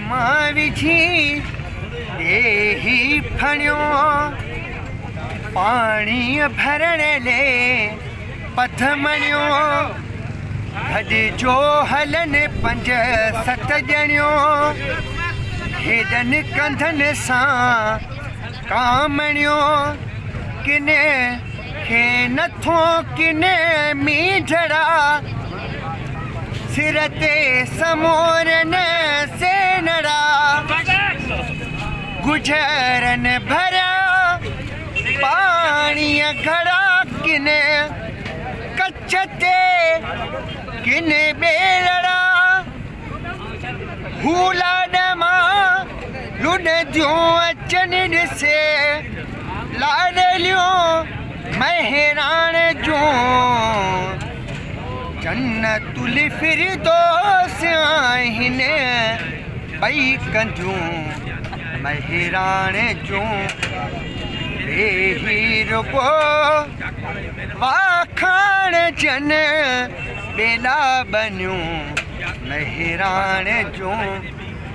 मां विझी ही फणियो पानी भरण ले पथ मणियो गॾ जो हलन 5-7 ॼणियो हेॾनि कंधनि सां कामणियो किने खे नथो किने मीझड़ा सिर ते समोरन सेनड़ा गुजरन भरिया पाणीअ घड़ा किने कच्छ ते किने ॿेलड़ा हू लाॾ मां लुॾ जूं अचनि ॾिसे लाॾलियूं महिराण जूं जन्नतुल फिरदौस आहिनि ॿई कंधियूं महिराण जूं ही रुगो वाखाण जन बेला बनियूं महिराण जूं